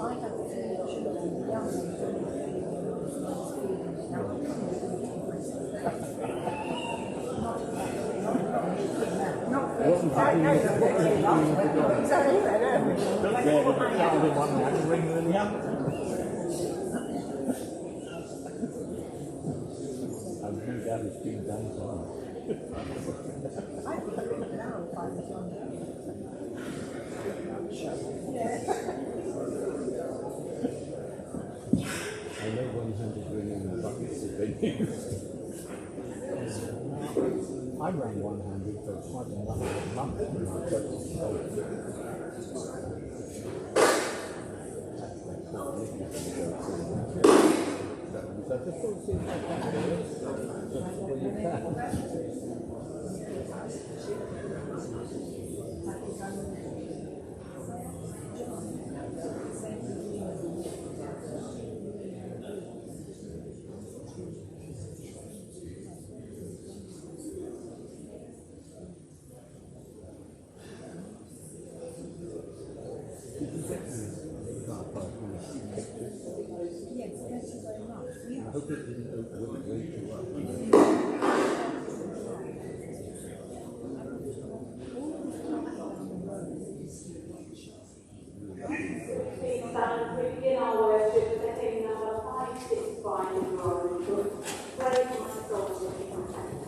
I ran one-handed for quite a number of months when I got to school. So just sort of see how that is. That's what you can. I hope it didn't wake you up. Please stand to begin our worship with the hymn number 565 in your own book. Praise my soul to be content.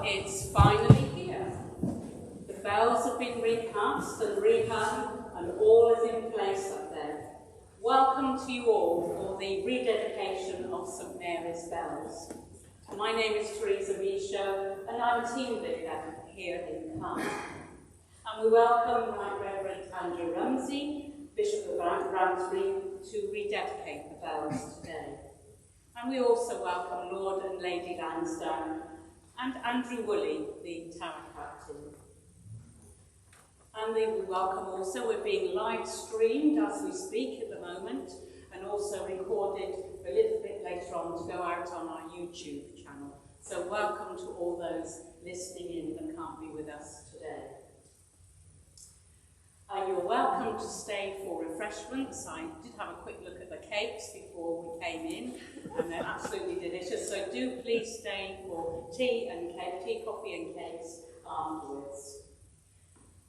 It's finally here. The bells have been recast and rehung, and all is in place up there. Welcome to you all for the rededication of St Mary's Bells. My name is Teresa Michaud, and I'm team leader here in Cardiff. And we welcome Right Reverend Andrew Rumsey, Bishop of Ramsbury, to rededicate the bells today. And we also welcome Lord and Lady Lansdowne and Andrew Woolley, the town captain. And we welcome also, we're being live streamed as we speak at the moment, and also recorded for a little later on to go out on our YouTube channel. So welcome to all those listening in that can't be with us today. You're welcome to stay for refreshments. I did have a quick look at the cakes before we came in, and they're absolutely delicious. So do please stay for tea, coffee and cakes afterwards.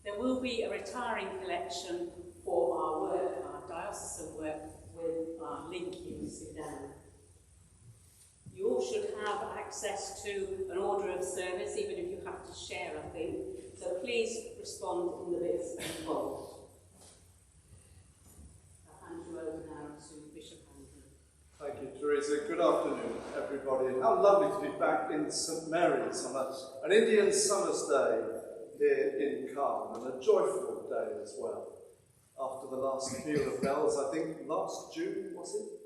There will be a retiring collection for our work, our diocesan work with our link in Sudan. You all should have access to an order of service, even if you have to share a thing. So please respond in the bits involved. I'll hand you over now to Bishop Andrew. Thank you, Teresa. Good afternoon, everybody. And how lovely to be back in St Mary's on an Indian summer's day here in Calne, and a joyful day as well. After the last peal of bells, I think last June, was it?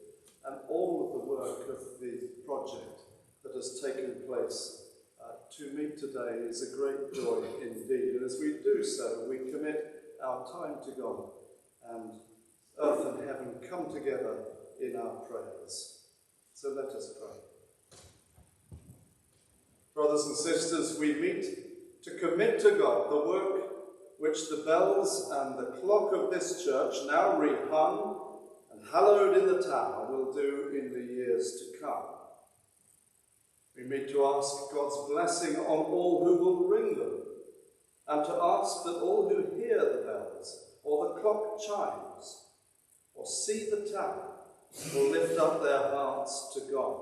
And all of the work of the project that has taken place to meet today is a great joy indeed. And as we do so, we commit our time to God, and earth and heaven come together in our prayers. So let us pray. Brothers and sisters, we meet to commit to God the work which the bells and the clock of this church, now rehung and hallowed in the tower, will do in the years to come. We meet to ask God's blessing on all who will ring them, and to ask that all who hear the bells, or the clock chimes, or see the tower, will lift up their hearts to God.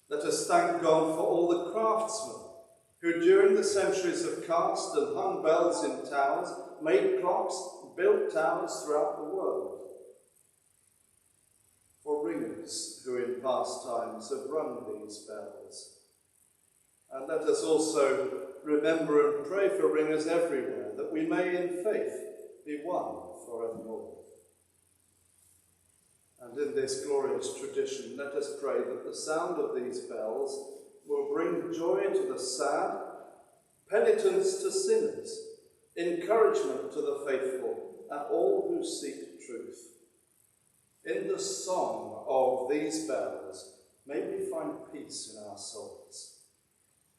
Let us thank God for all the craftsmen who during the centuries have cast and hung bells in towers, made clocks, built towers throughout the world. For ringers who in past times have rung these bells. And let us also remember and pray for ringers everywhere, that we may in faith be one forevermore. And in this glorious tradition, let us pray that the sound of these bells will bring joy to the sad, penitence to sinners, encouragement to the faithful, and all who seek truth. In the song of these bells, may we find peace in our souls.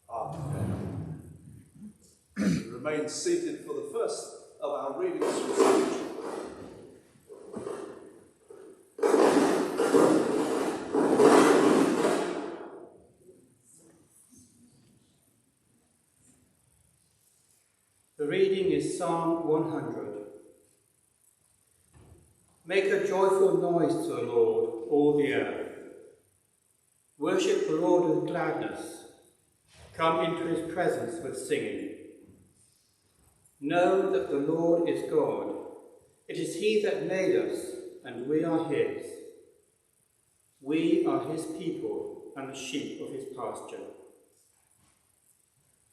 Amen. Remain seated for the first of our readings from Scripture. The reading is Psalm 100. Make a joyful noise to the Lord, all the earth. Worship the Lord with gladness. Come into his presence with singing. Know that the Lord is God. It is he that made us, and we are his. We are his people and the sheep of his pasture.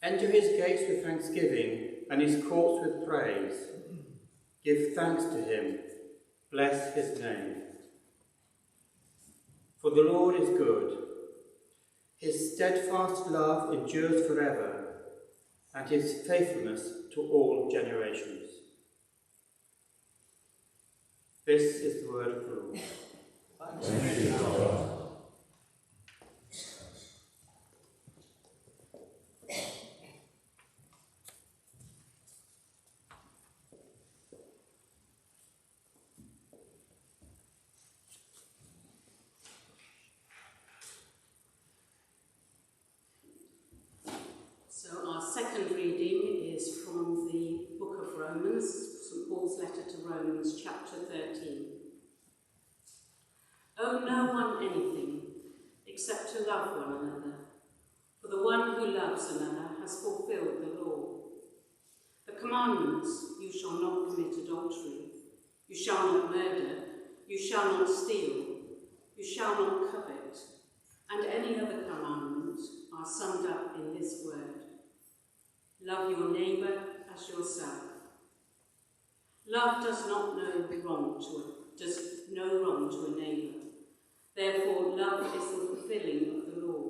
Enter his gates with thanksgiving and his courts with praise. Give thanks to him. Bless his name. For the Lord is good. His steadfast love endures forever, and his faithfulness to all generations. This is the word of the Lord. Thanks be to God. So our second reading is from the book of Romans, St Paul's letter to Romans, chapter 13. Owe no one anything except to love one another, for the one who loves another has fulfilled the law. The commandments: you shall not commit adultery, you shall not murder, you shall not steal, you shall not covet, and any other commandment are summed up in this word: love your neighbour as yourself. Love does no wrong to a neighbour. Therefore, love is the fulfilling of the law.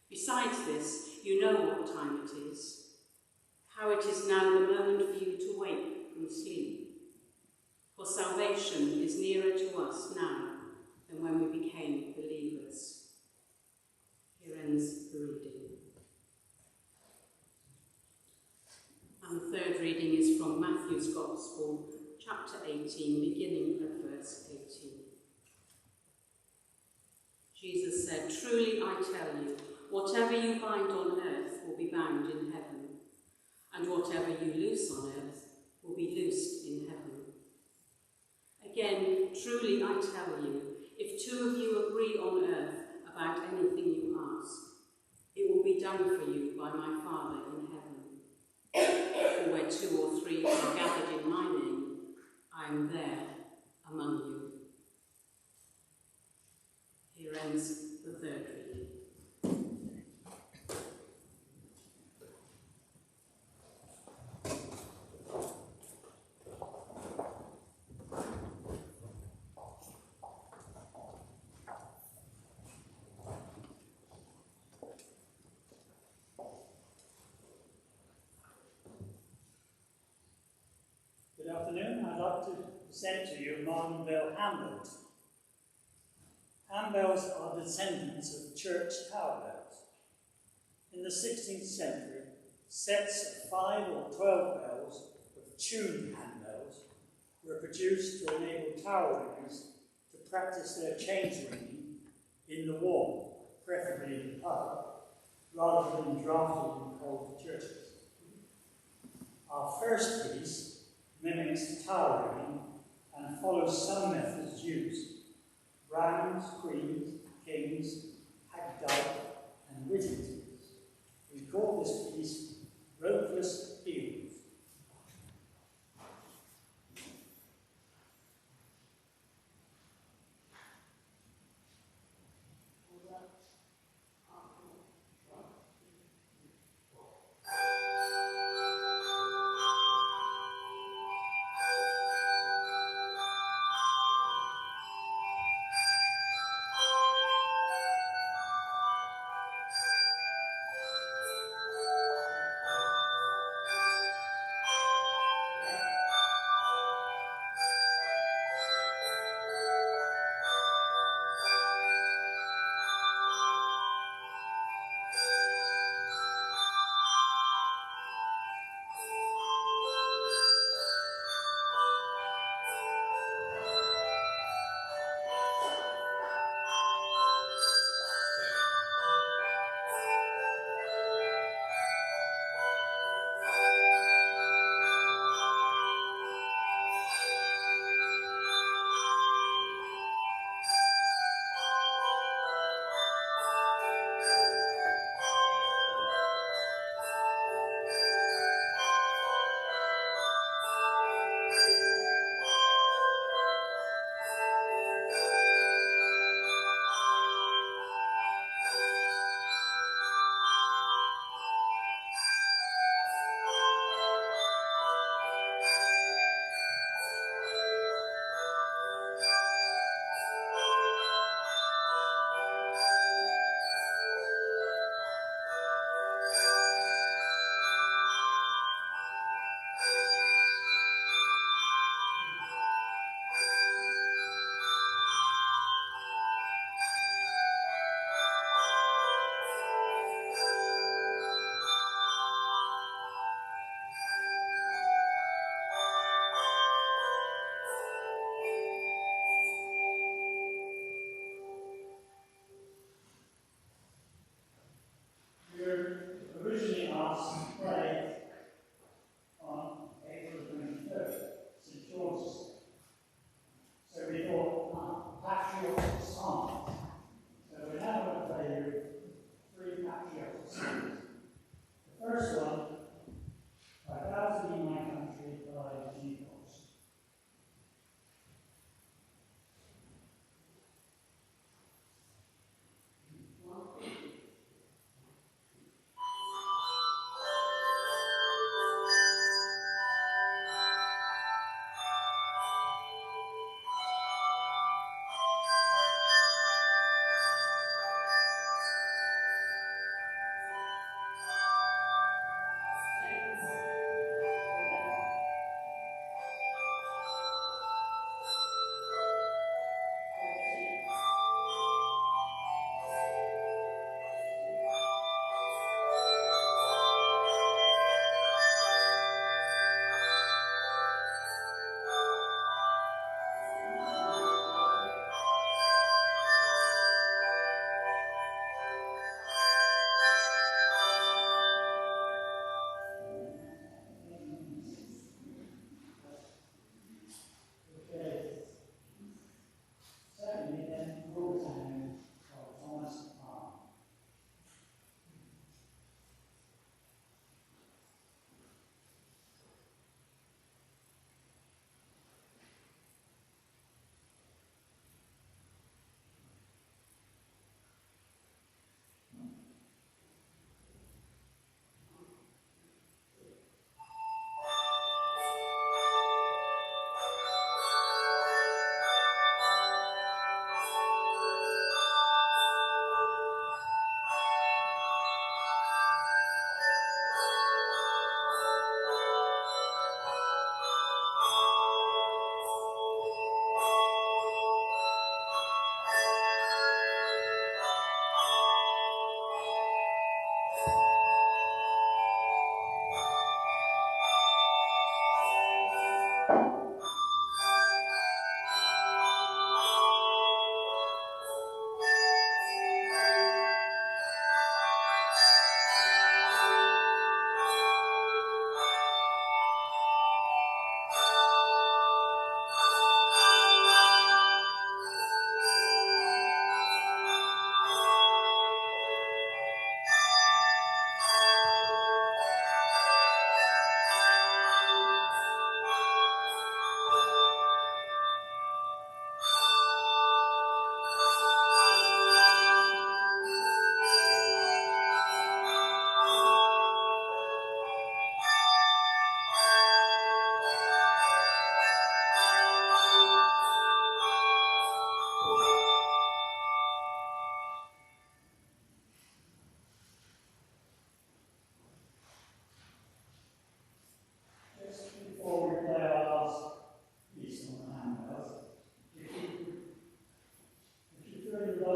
Besides this, you know what time it is, how it is now the moment for you to wake from sleep. For salvation is nearer to us now than when we became whatever you bind on earth will be bound in heaven, and whatever you loose on earth will be loosed in heaven. Again, truly I tell you, if two of you agree on earth about anything you ask, it will be done for you by my Father in heaven. For where 2 or 3 are gathered in my name, I am there among you. Here ends the third reading. Good afternoon. I'd like to present to you Martin Bell handbells. Handbells are descendants of church tower bells. In the 16th century, sets of 5 or 12 bells of tuned handbells were produced to enable tower ringers to practice their change ringing in the warm, preferably in the pub, rather than drafting in cold churches. Our first piece mimics tower ringing and follows some methods used: browns, queens, kings, hagdyke, and Whittingtons. We call this piece Ropeless Heels.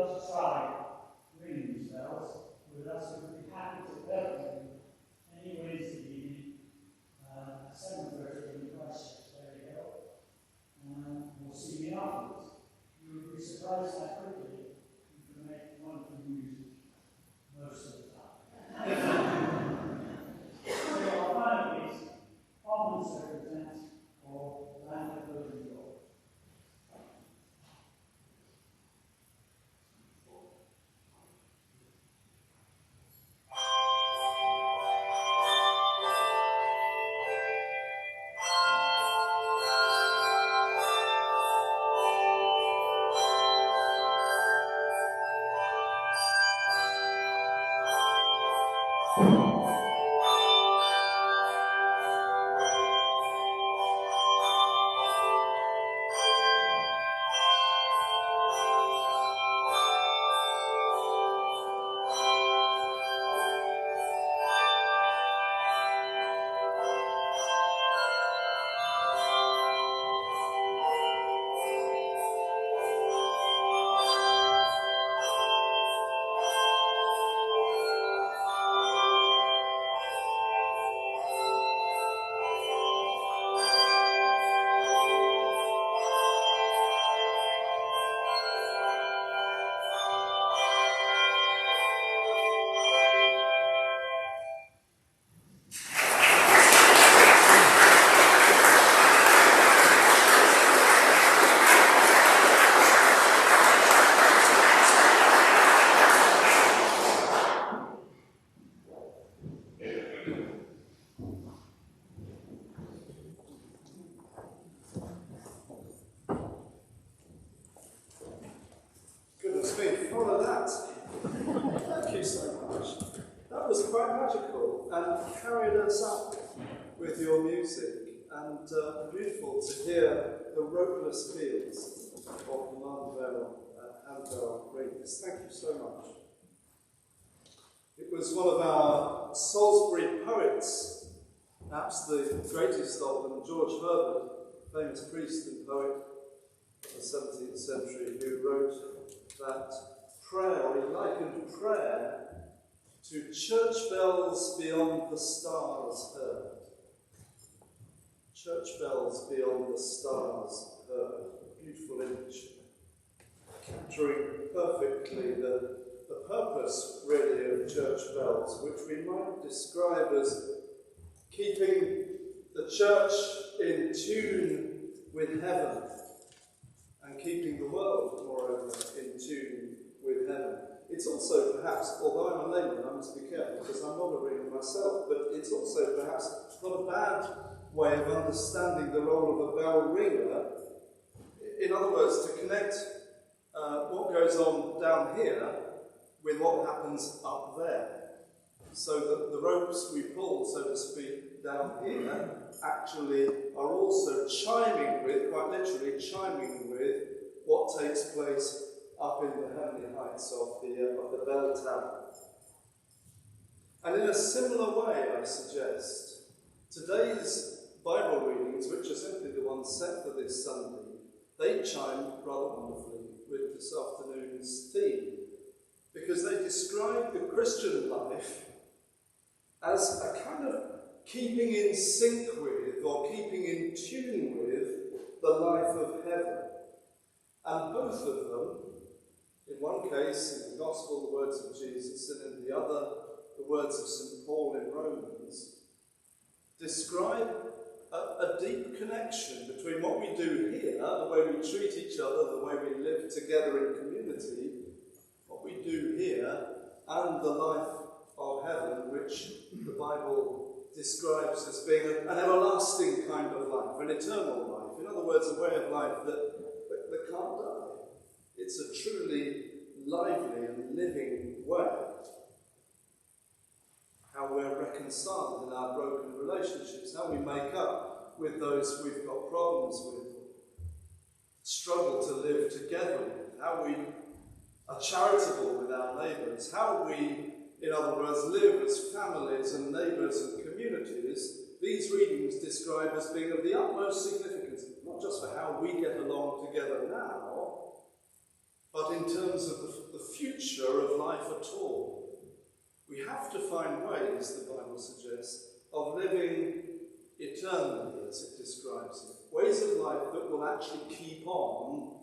like to try ringing these bells with us, we would be happy to welcome you any Wednesday evening at 7:30 in Christchurch. There we go. We'll see you afterwards. You will be surprised how quickly you can make wonderful music most of the time. So our final piece, Common Circumstance, or Land of Golden Gold. Goodness me, follow that. Thank you so much. That was quite magical and carried us up with your music, and beautiful to hear the ropeless fields of the Mandeville and Rings. Thank you so much. It was one of our Salisbury poets, perhaps the greatest of them, George Herbert, famous priest and poet of the 17th century, who wrote that prayer, or he likened prayer to church bells beyond the stars heard. Church bells beyond the stars heard. Beautiful image, capturing perfectly the purpose, really, of church bells, which we might describe as keeping the church in tune with heaven and keeping the world, moreover, in tune with heaven. It's also perhaps, although I'm a layman, I must be careful because I'm not a ringer myself, but it's also perhaps not a bad way of understanding the role of a bell ringer. In other words, to connect what goes on down here with what happens up there. So that the ropes we pull, so to speak, down here actually are also chiming with, quite literally chiming with, what takes place up in the heavenly heights of the bell tower. And in a similar way, I suggest, today's Bible readings, which are simply the ones set for this Sunday, they chime rather wonderfully with this afternoon's theme, because they describe the Christian life as a kind of keeping in sync with, or keeping in tune with, the life of heaven. And both of them, in one case, in the Gospel, the words of Jesus, and in the other, the words of St. Paul in Romans, describe a deep connection between what we do here, the way we treat each other, the way we live together in community, what we do here, and the life of heaven, which the Bible describes as being an everlasting kind of life, an eternal life. In other words, a way of life that can't die. It's a truly lively and living way. How we're reconciled in our broken relationships, how we make up with those we've got problems with, struggle to live together with, how we are charitable with our neighbours, how we, in other words, live as families and neighbours and communities. These readings describe as being of the utmost significance, not just for how we get along together now, but in terms of the future of life at all. We have to find ways, the Bible suggests, of living eternally, as it describes it. Ways of life that will actually keep on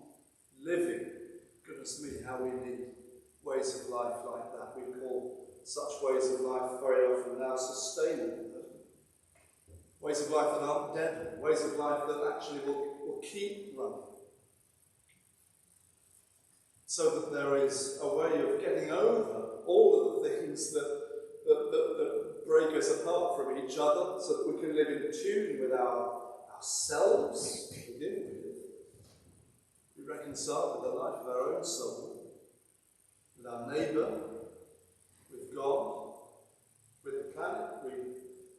living. Goodness me, how we need ways of life like that. We call such ways of life very often now sustainable. Ways of life that aren't dead. Ways of life that actually will keep running. So that there is a way of getting over all of the things that break us apart from each other, so that we can live in tune with ourselves to begin with. Be reconciled with the life of our own soul, with our neighbour, with God, with the planet we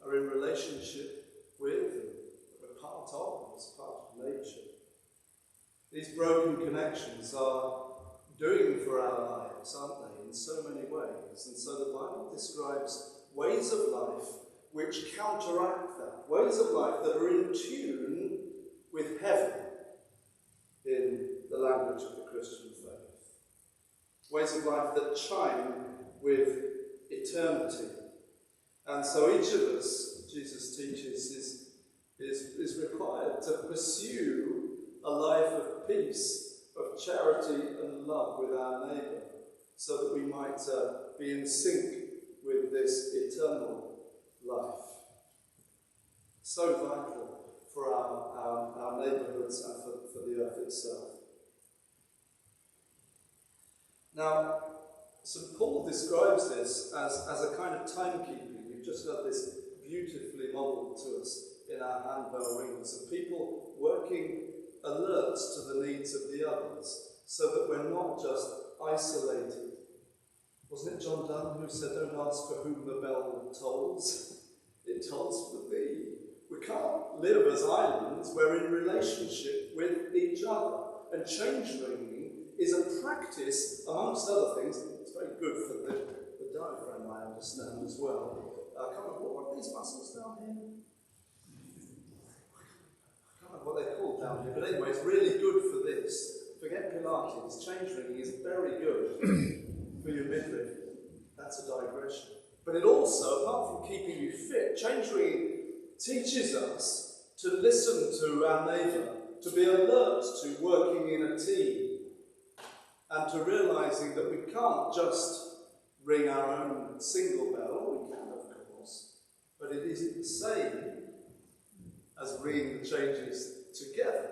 are in relationship with and we're part of, as part of nature. These broken connections are doing for our lives, aren't they, in so many ways. And so the Bible describes ways of life which counteract that, ways of life that are in tune with heaven in the language of the Christian faith. Ways of life that chime with eternity. And so each of us, Jesus teaches, is required to pursue a life of peace, of charity and love with our neighbour, so that we might be in sync with this eternal life. So vital for our neighbourhoods and for the earth itself. Now, St. Paul describes this as a kind of timekeeping. We've just heard this beautifully modelled to us in our handbell rings, of people working alert to the needs of the others, so that we're not just isolated. Wasn't it John Donne who said, "Don't ask for whom the bell tolls, it tolls for thee." We can't live as islands, we're in relationship with each other. And change ringing is a practice, amongst other things. It's very good for the diaphragm, I understand, as well. I can't remember what are these muscles down here? What they're called down here, but anyway, it's really good for this. Forget Pilates, change ringing is very good for your midriff. That's a digression. But it also, apart from keeping you fit, change ringing teaches us to listen to our neighbour, to be alert to working in a team, and to realising that we can't just ring our own single bell. We can, of course, but it isn't the same as ringing the changes together.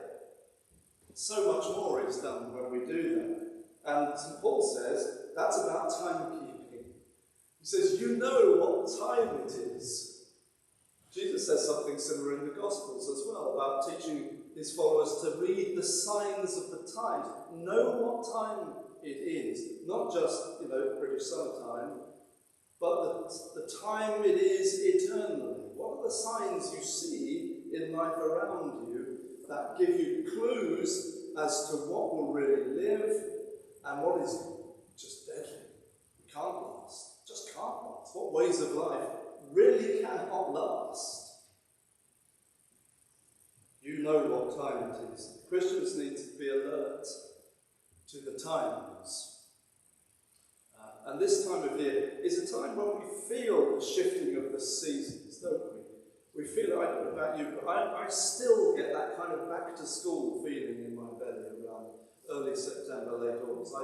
So much more is done when we do that. And St. Paul says that's about timekeeping. He says, you know what time it is. Jesus says something similar in the Gospels as well, about teaching his followers to read the signs of the times. Know what time it is. Not just, British summertime, but the time it is eternally. What are the signs you see in life around you that give you clues as to what will really live and what is just deadly? We can't last. Just can't last. What ways of life really cannot last? You know what time it is. Christians need to be alert to the times. And this time of year is a time when we feel the shifting of the seasons, don't we? We feel, I don't know about you, but I still get that kind of back-to-school feeling in my belly around early September, late August.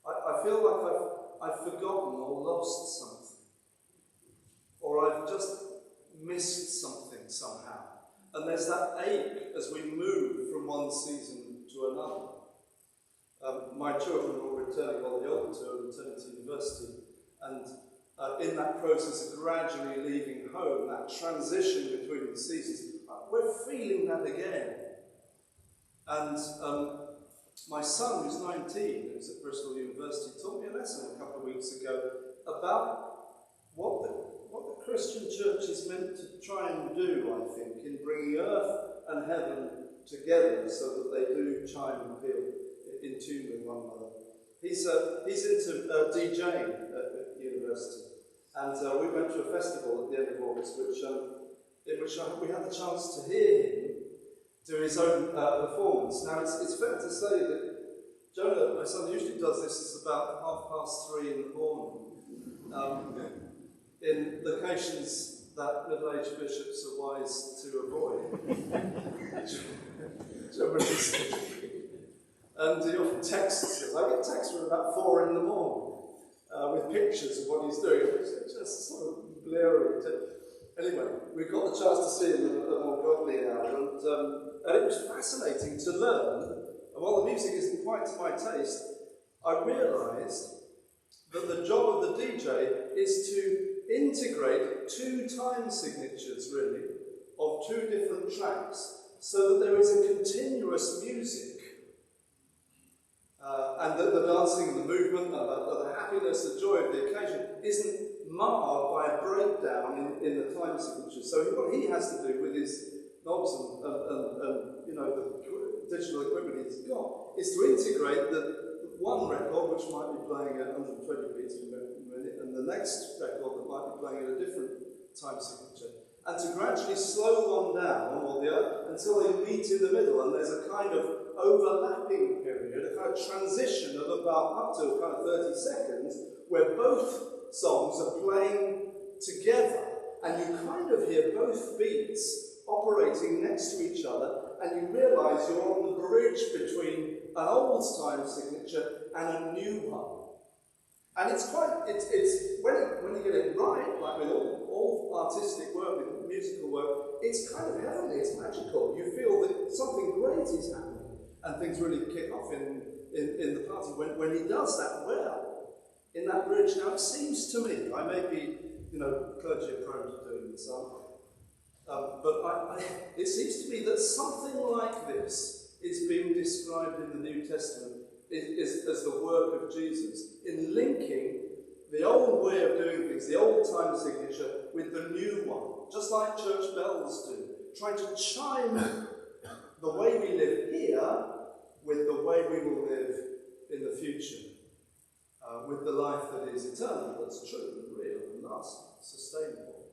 I feel like I've forgotten or lost something. Or I've just missed something somehow. And there's that ache as we move from one season to another. My children are returning, well, the older two are returning to university, and in that process of gradually leaving home, that transition between the seasons, we're feeling that again. And my son, who's 19, who's at Bristol University, taught me a lesson a couple of weeks ago about what the Christian church is meant to try and do, I think, in bringing earth and heaven together so that they do chime and feel in tune with one another. He's into DJing at university, and we went to a festival at the end of August, in which we had the chance to hear him do his own performance. Now, it's fair to say that Jonah my son usually does this, it's about 3:30 in the morning. In locations that middle-aged bishops are wise to avoid. And he often texts us. I get texts from about 4 in the morning with pictures of what he's doing. It's just sort of blurry. Anyway, we got the chance to see him at a more godly hour, and it was fascinating to learn. And while the music isn't quite to my taste, I realised that the job of the DJ is to integrate 2 time signatures, really, of 2 different tracks, so that there is a continuous music. And that the dancing, the movement, and the happiness, the joy of the occasion isn't marred by a breakdown in the time signature. So what he has to do with his knobs and the digital equipment he's got is to integrate the one record, which might be playing at 120 beats per minute, and the next record that might be playing at a different time signature, and to gradually slow one down or the other until they meet in the middle, and there's a kind of overlapping period, a kind of transition of about up to kind of 30 seconds, where both songs are playing together, and you kind of hear both beats operating next to each other, and you realise you're on the bridge between an old time signature and a new one. And it's when you get it right, like with all artistic work, with musical work, it's kind of heavenly, it's magical. You feel that something great is happening, and things really kick off in the party when he does that well, in that bridge. Now it seems to me, I may be, clergy are prone to doing this, but it seems to me that something like this is being described in the New Testament as the work of Jesus, in linking the old way of doing things, the old time signature, with the new one, just like church bells do, trying to chime the way we live here with the way we will live in the future, with the life that is eternal, that's true and real and lasting, sustainable.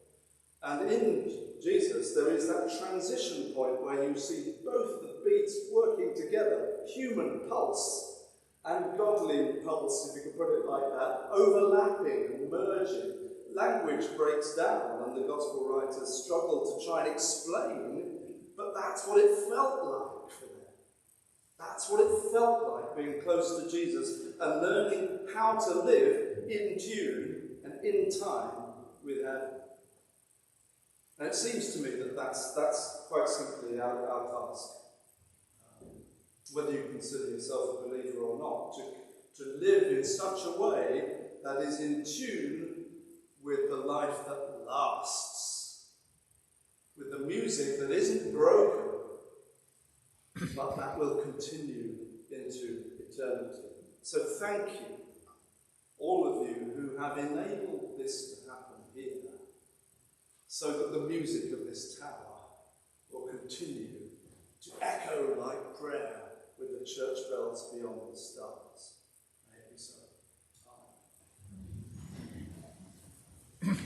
And in Jesus, there is that transition point where you see both the beats working together, human pulse and godly pulse, if you could put it like that, overlapping and merging. Language breaks down, and the gospel writers struggle to try and explain, but that's what it felt like for them. That's what it felt like, being close to Jesus and learning how to live in tune and in time with heaven. And it seems to me that that's quite simply our task. Whether you consider yourself a believer or not, to live in such a way that is in tune with the life that lasts, with the music that isn't broken, but that will continue into eternity. So thank you, all of you who have enabled this to happen here, so that the music of this tower will continue to echo like prayer with the church bells beyond the stars. May it be so. Amen.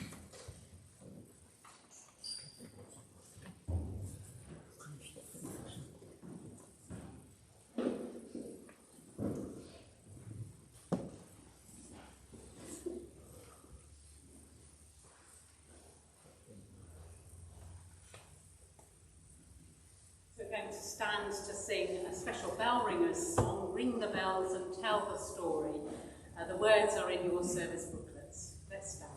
We're going to stand to sing a special bell ringers song, Ring the Bells and Tell the Story. The words are in your service booklets. Let's stand.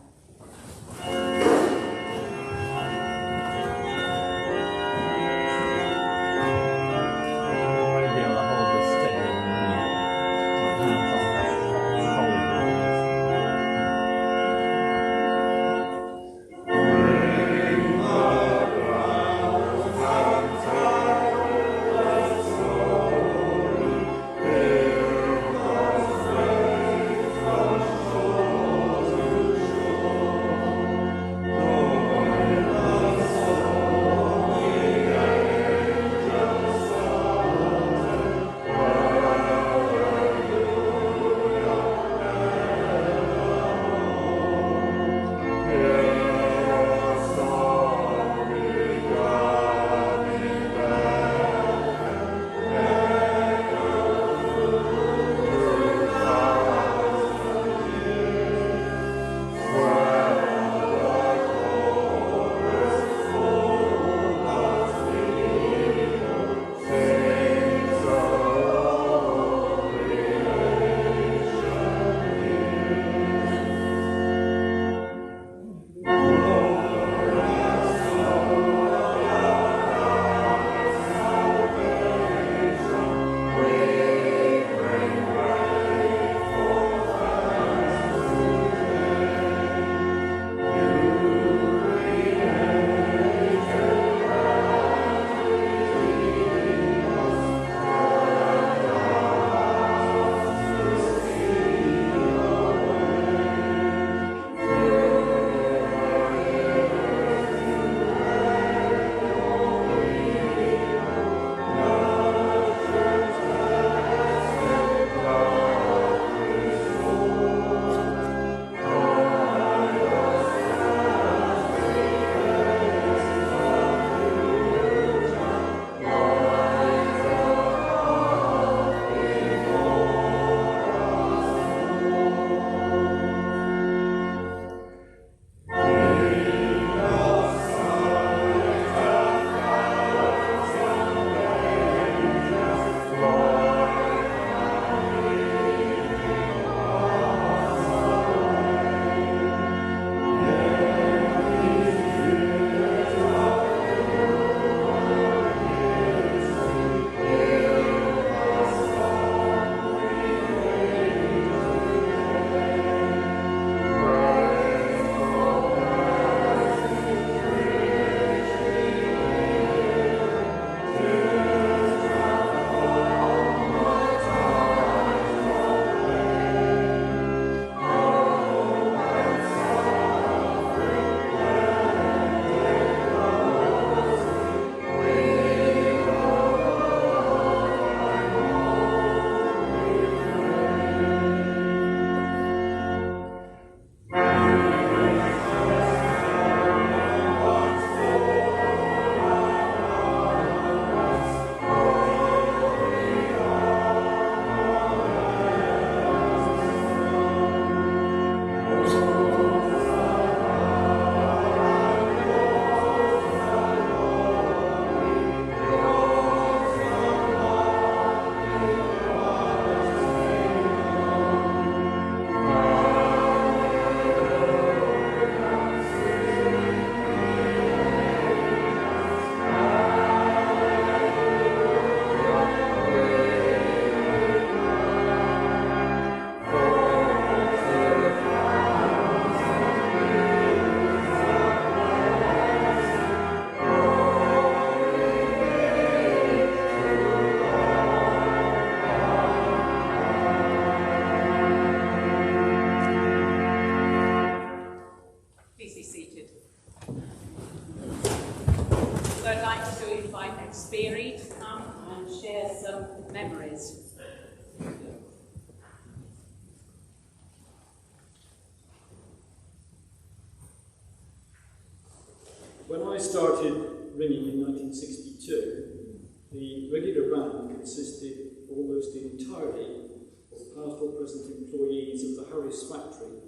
When I started ringing in 1962, the regular band consisted almost entirely of past or present employees of the Harris factory.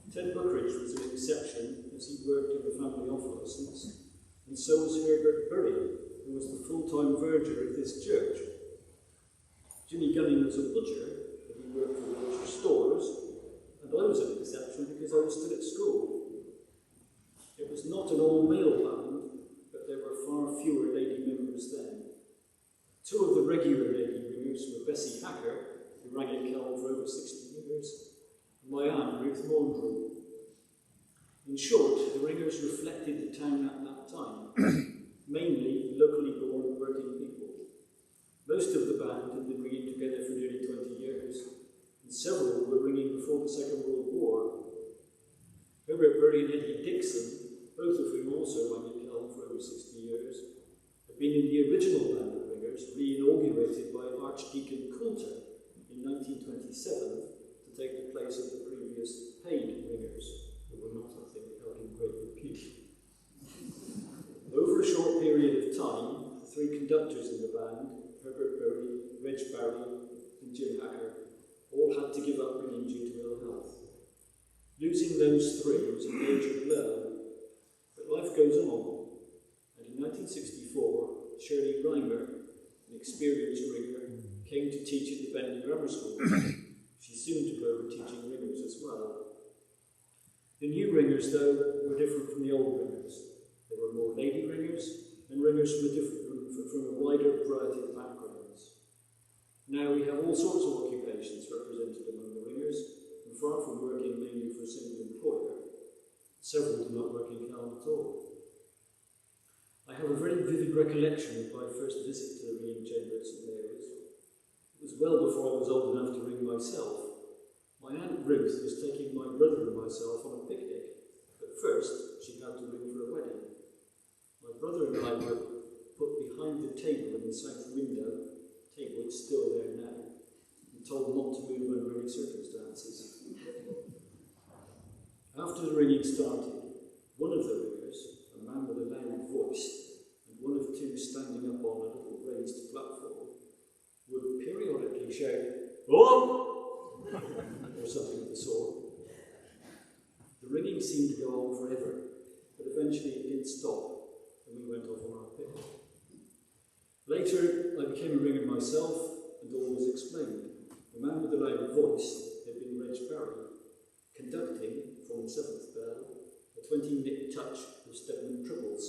Ted Buckridge was an exception, as he worked in the family off licence, and so was Herbert Bury, who was the full-time verger of this church. Jimmy Gunning was a butcher, but he worked for butcher stores, and I was an exception because I was still at school. It was not an all-male band, but there were far fewer lady members then. Two of the regular lady ringers were Bessie Hacker, who rang at Kelm for over 60 years, and my aunt, Ruth Maundry. In short, the ringers reflected the town at that time, mainly locally born working people. Most of the band had been ringing together for nearly 20 years, and several were ringing before the Second World War. Herbert Bury and Eddie Dixon, both of whom also rang at Kelm for over 60 years, had been in the original band of ringers, re-inaugurated by Archdeacon Coulter in 1927 to take the place of the previous paid ringers, who were not, I think, held in great repute. Over a short period of time, the three conductors in the band, Herbert Bury, Reg Barry, and Jim Hacker, all had to give up ringing due to ill health. Losing those three was a major blow, but life goes on, and in 1964, Shirley Reimer, an experienced ringer, came to teach at the Benton Grammar School. She's soon to go over teaching ringers as well. The new ringers, though, were different from the old ringers. There were more lady ringers, and ringers from a wider variety of backgrounds. Now we have all sorts of occupations represented among the ringers, and far from working mainly for a single employer, several do not work in Kelm at all. I have a very vivid recollection of my first visit to the ringing chamber at St Mary's. It was well before I was old enough to ring myself. My Aunt Ruth was taking my brother and myself on a picnic, but first she had to ring for a wedding. My brother and I were put behind the table in the south window, table is still there now, and told not to move under any circumstances. After the ringing started, one of the ringers, a man with a loud voice, and one of two standing up on a little raised platform, would periodically shout, "Oh!" or something of the sort. The ringing seemed to go on forever, but eventually it did stop, and we went off on our picnic. Later, I became a ringer myself, and all was explained. The man with the loud voice had been Reg Barry, conducting, from the 7th bell, a 20-minute touch of Stedman triples.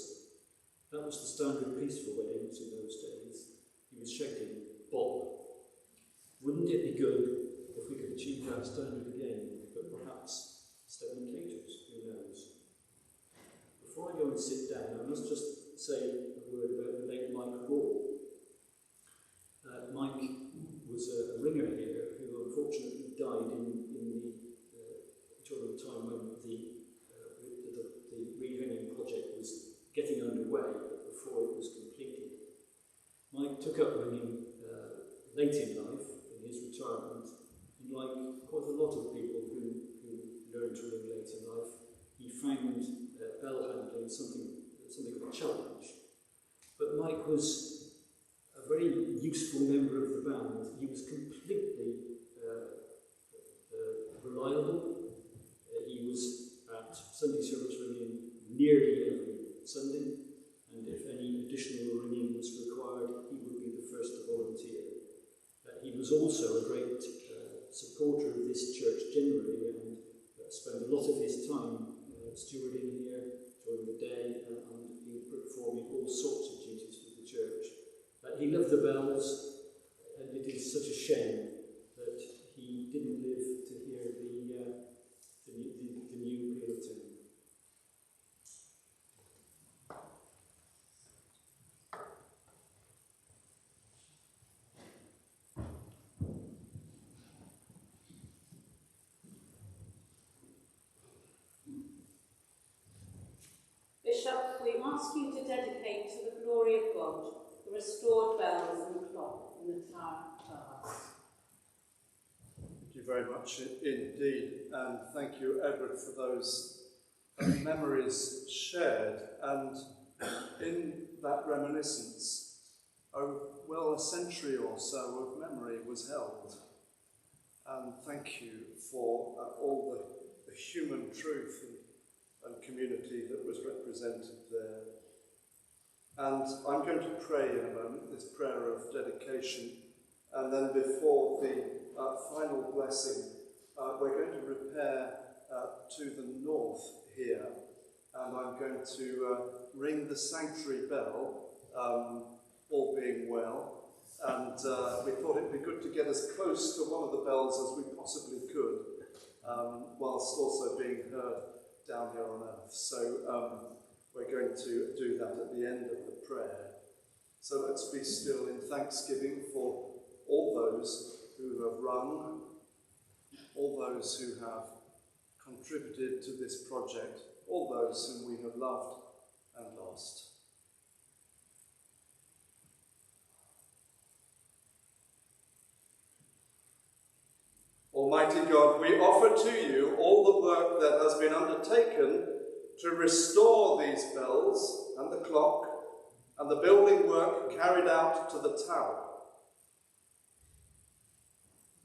That was the standard piece for weddings in those days. He was shouting, "Bob." Wouldn't it be good if we could achieve that standard again, but perhaps Stedman caters, who knows? Before I go and sit down, I must just say a word about the late Mike Raw. Mike was a ringer here who unfortunately died during the time when the re-ringing project was getting underway, but before it was completed. Mike took up ringing late in life, in his retirement, and like quite a lot of people who learn to ring late in life, he found bell handling something of a challenge. But Mike was a very useful member of the band. He was completely reliable. He was at Sunday service ringing nearly every Sunday, and if any additional ringing was required, he would be the first to volunteer. He was also a great supporter of this church generally, and spent a lot of his time stewarding here during the day, and he performing all sorts of duties for the church. He loved the bells, and it is such a shame that he didn't live to hear the new peal tune. Bishop, we ask you to dedicate to the glory of God the restored bells and clock in the tower of us. Thank you very much indeed, and thank you, Edward, for those memories shared, and in that reminiscence, a century or so of memory was held. And thank you for all the human truth and community that was represented there. And I'm going to pray in a moment, this prayer of dedication, and then before the final blessing, we're going to repair to the north here, and I'm going to ring the sanctuary bell, all being well, and we thought it'd be good to get as close to one of the bells as we possibly could, whilst also being heard down here on earth. So we're going to do that at the end of the prayer. So let's be still in thanksgiving for all those who have rung, all those who have contributed to this project, all those whom we have loved and lost. Almighty God, we offer to you all the work that has been undertaken to restore these bells and the clock and the building work carried out to the tower.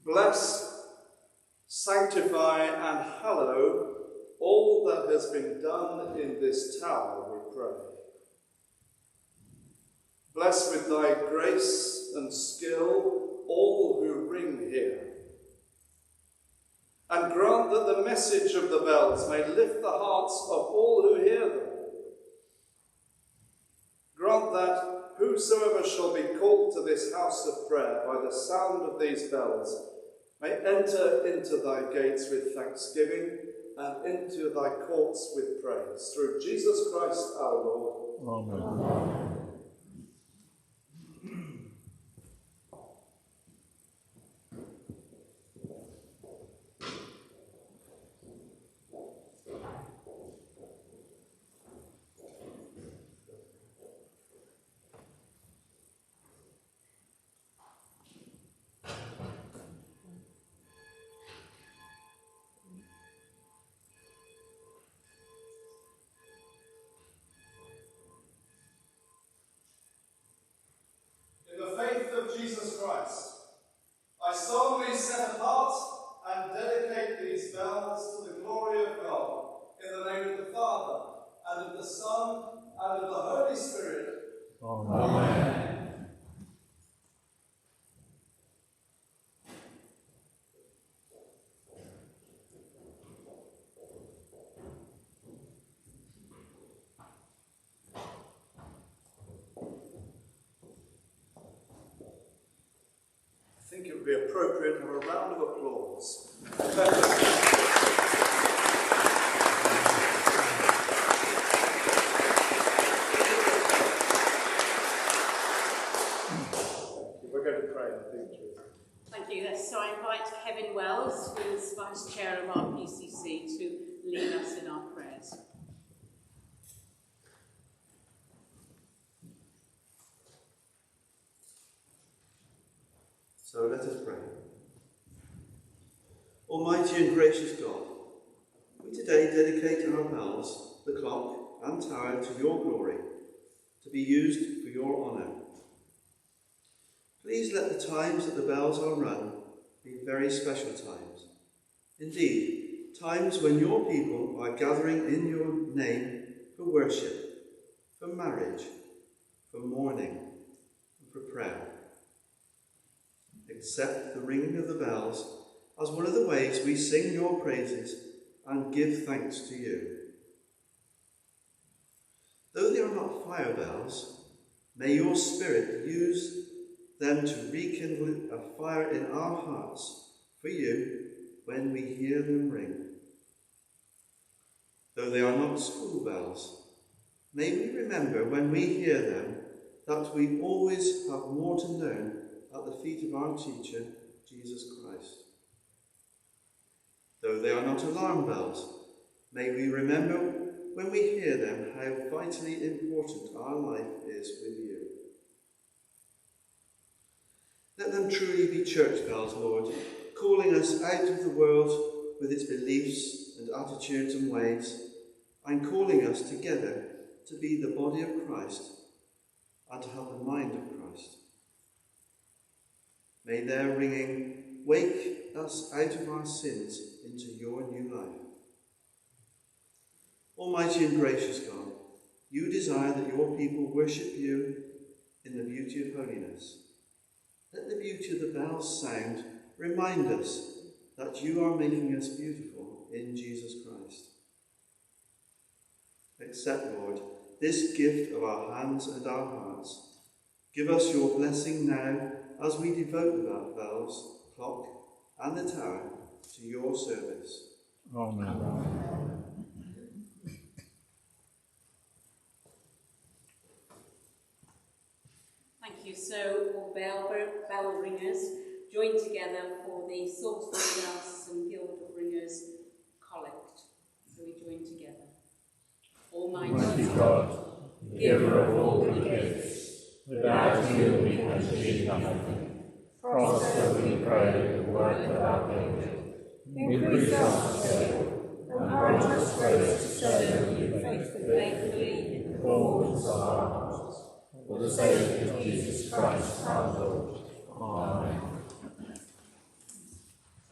Bless, sanctify and hallow all that has been done in this tower, we pray. Bless with thy grace and skill all who ring here, and grant that the message of the bells may lift the hearts of all who hear them. Grant that whosoever shall be called to this house of prayer by the sound of these bells may enter into thy gates with thanksgiving and into thy courts with praise. Through Jesus Christ our Lord. Amen. Amen. In the faith of Jesus Christ, I solemnly set apart and dedicate these bells to the glory of God, in the name of the Father, and of the Son, and of the Holy Spirit. Amen. Amen. I think it would be appropriate to have a round of applause. We're going to pray, I think, Teresa. Thank you. Yes, so I invite Kevin Wells, who is Vice Chair of our PCC, to lead us in our prayers. So let us pray. Almighty and gracious God, we today dedicate our bells, the clock and tower to your glory, to be used for your honour. Please let the times that the bells are rung be very special times. Indeed, times when your people are gathering in your name for worship, for marriage, for mourning, and for prayer. Accept the ringing of the bells as one of the ways we sing your praises and give thanks to you. Though they are not fire bells, may your Spirit use them to rekindle a fire in our hearts for you when we hear them ring. Though they are not school bells, may we remember when we hear them that we always have more to learn at the feet of our teacher, Jesus Christ. Though they are not alarm bells, may we remember when we hear them how vitally important our life is with you. Let them truly be church bells, Lord, calling us out of the world with its beliefs and attitudes and ways, and calling us together to be the body of Christ and to have the mind of Christ. May their ringing wake us out of our sins into your new life. Almighty and gracious God, you desire that your people worship you in the beauty of holiness. Let the beauty of the bells' sound remind us that you are making us beautiful in Jesus Christ. Accept, Lord, this gift of our hands and our hearts. Give us your blessing now as we devote the bells, clock, and the tower to your service. Amen. Thank you. So, all bell ringers join together for the Salisbury Bells and Guild of Ringers Collect. So we join together. Almighty God, giver of all good gifts, without you we can achieve nothing. Prosper, we pray, the work of our building. Increase our skill, and grant us grace to serve you faithfully in accordance with our hearts. For the sake of Jesus Christ our Lord. Amen.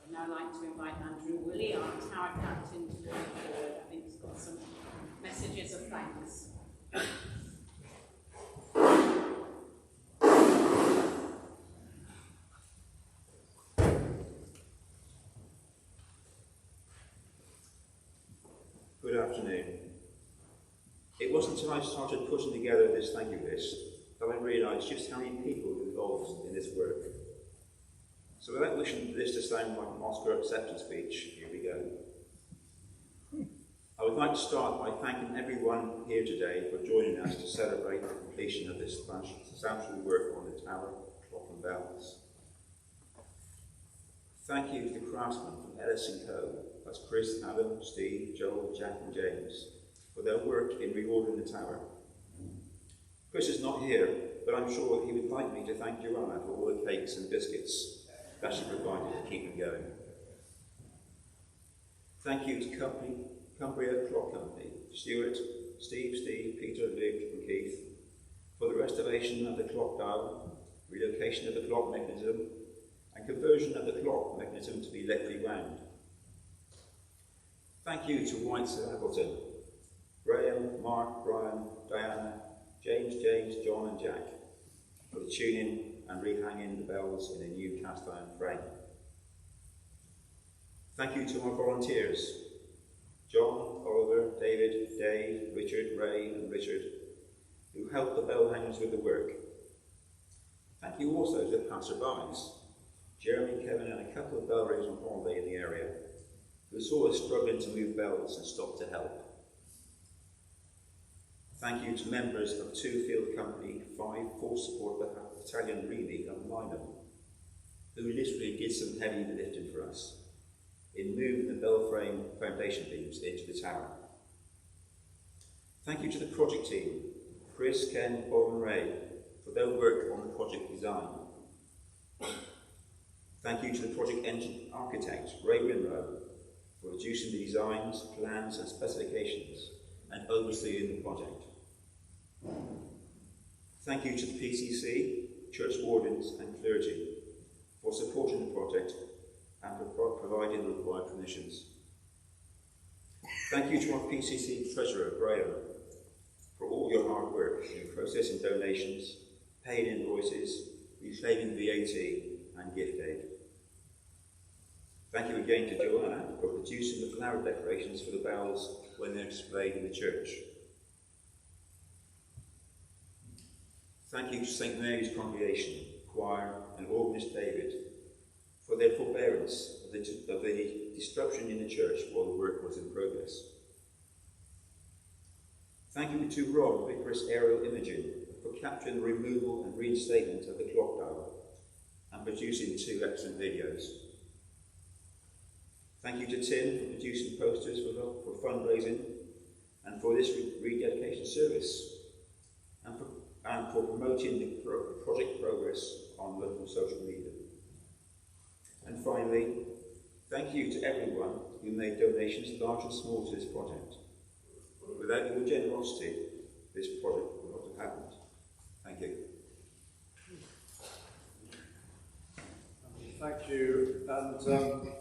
I'd now like to invite Andrew Woolley, our tower captain, to come forward. I think he's got some messages of thanks. Good afternoon. It wasn't until I started putting together this thank you list that I realised just how many people are involved in this work. So without wishing this to sound like an Oscar acceptance speech, here we go. I would like to start by thanking everyone here today for joining us to celebrate the completion of this substantial work on the tower, clock and bells. Thank you to the craftsmen from Ellis & Co. That's Chris, Adam, Steve, Joel, Jack and James, for their work in reordering the tower. Chris is not here, but I'm sure he would like me to thank Joanna for all the cakes and biscuits that she provided to keep him going. Thank you to Cumbria Clock Company, Stuart, Steve, Peter, Luke and Keith, for the restoration of the clock dial, relocation of the clock mechanism, and conversion of the clock mechanism to be electrically wound. Thank you to Whites of Appleton, Graham, Mark, Brian, Diana, James, John and Jack, for the tuning and rehanging the bells in a new cast iron frame. Thank you to my volunteers, John, Oliver, David, Dave, Richard, Ray and Richard, who helped the bell hangers with the work. Thank you also to the passerbys, Jeremy, Kevin and a couple of bell ringers on holiday in the area, who saw us struggling to move bells and stopped to help. Thank you to members of 2 Field Company 5 Force Support Battalion Reilly of Lynham, who literally did some heavy lifting for us in moving the bell frame foundation beams into the tower. Thank you to the project team, Chris, Ken, Bob and Ray, for their work on the project design. Thank you to the project architect, Ray Winrow, for producing the designs, plans and specifications and overseeing the project. Thank you to the PCC, church wardens and clergy for supporting the project and for providing the required permissions. Thank you to our PCC treasurer, Graham, for all your hard work in processing donations, paying invoices, reclaiming VAT and gift aid. Thank you again to Joanna for producing the flower decorations for the bells when they're displayed in the church. Thank you to St Mary's Congregation, Choir and Organist David for their forbearance of the disruption in the church while the work was in progress. Thank you to Rob, Vicar's Aerial Imaging, for capturing the removal and reinstatement of the clock dial and producing 2 excellent videos. Thank you to Tim for producing posters for fundraising and for this rededication service and for promoting the project progress on local social media. And finally, thank you to everyone who made donations large and small to this project. Without your generosity, this project would not have happened. Thank you. Thank you. And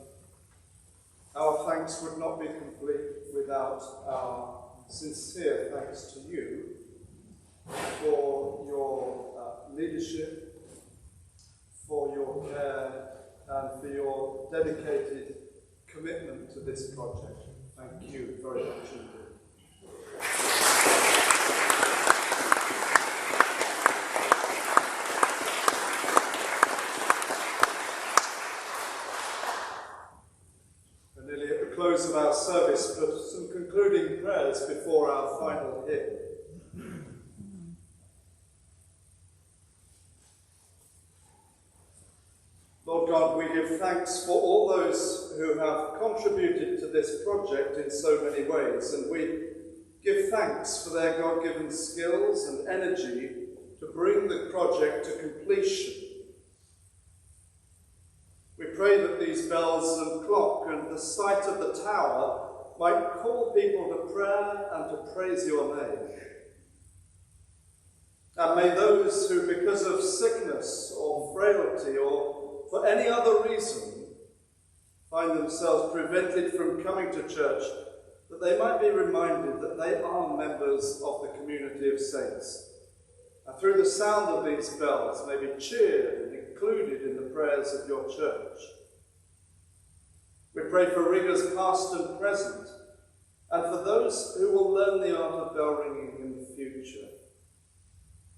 our thanks would not be complete without our sincere thanks to you for your leadership, for your care, and for your dedicated commitment to this project. Thank you very much indeed. We're nearly at the close of our service, but some concluding prayers before our final hymn. Lord God, we give thanks for all those who have contributed to this project in so many ways, and we give thanks for their God-given skills and energy to bring the project to completion. We pray that these bells and clock and the sight of the tower might call people to prayer and to praise your name. And may those who, because of sickness or frailty or for any other reason, find themselves prevented from coming to church, that they might be reminded that they are members of the community of saints, and through the sound of these bells may be cheered and included in the prayers of your church. We pray for ringers past and present, and for those who will learn the art of bell ringing in the future,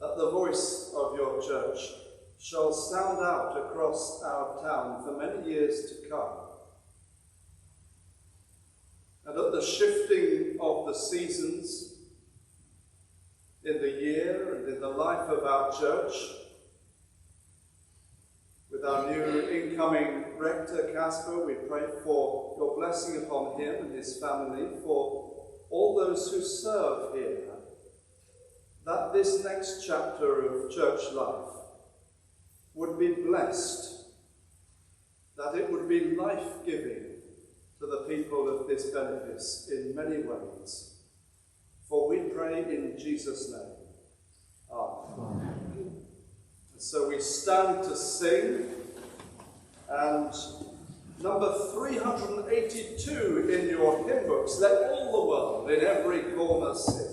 that the voice of your church shall sound out across our town for many years to come. And at the shifting of the seasons in the year and in the life of our church, with our new incoming rector, Casper, we pray for your blessing upon him and his family, for all those who serve here, that this next chapter of church life would be blessed, that it would be life-giving to the people of this benefice in many ways. For we pray in Jesus' name. Amen. And so we stand to sing, and number 382 in your hymn books, let all the world in every corner sing.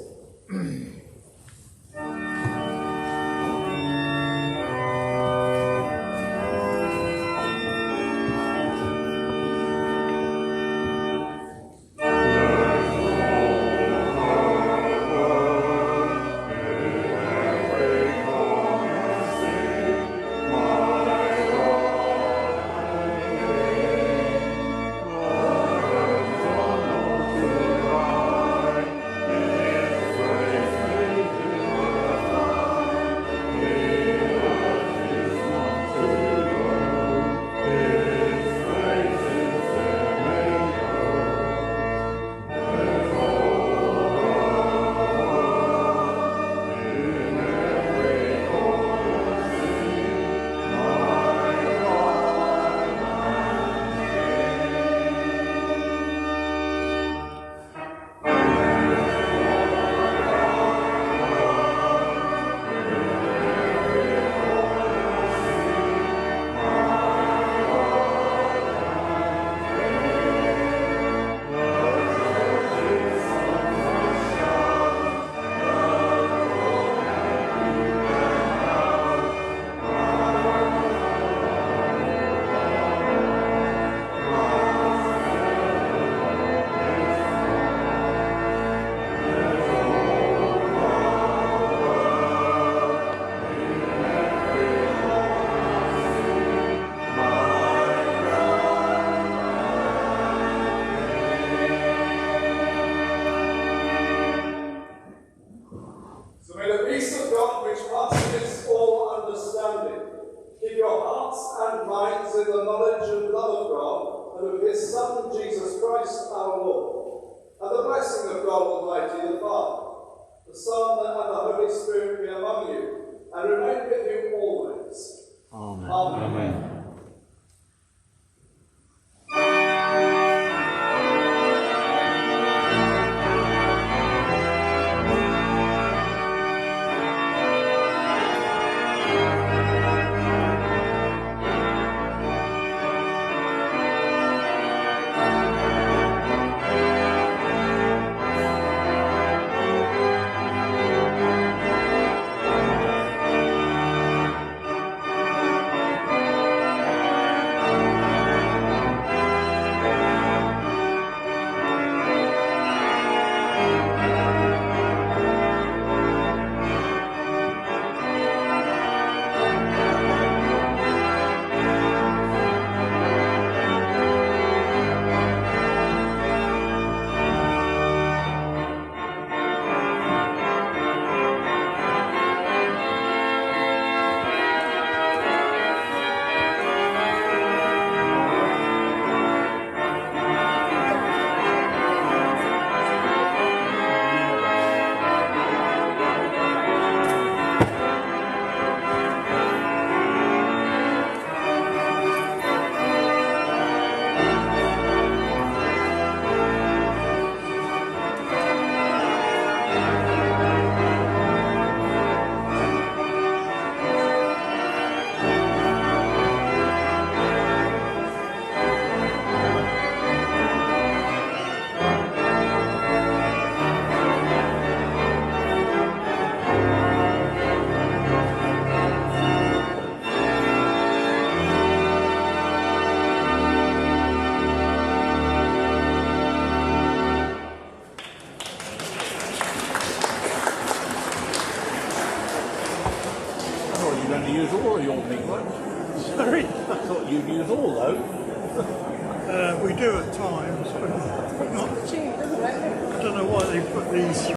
Sorry? I thought you'd use all though. We do at times, but not. I don't know why they put these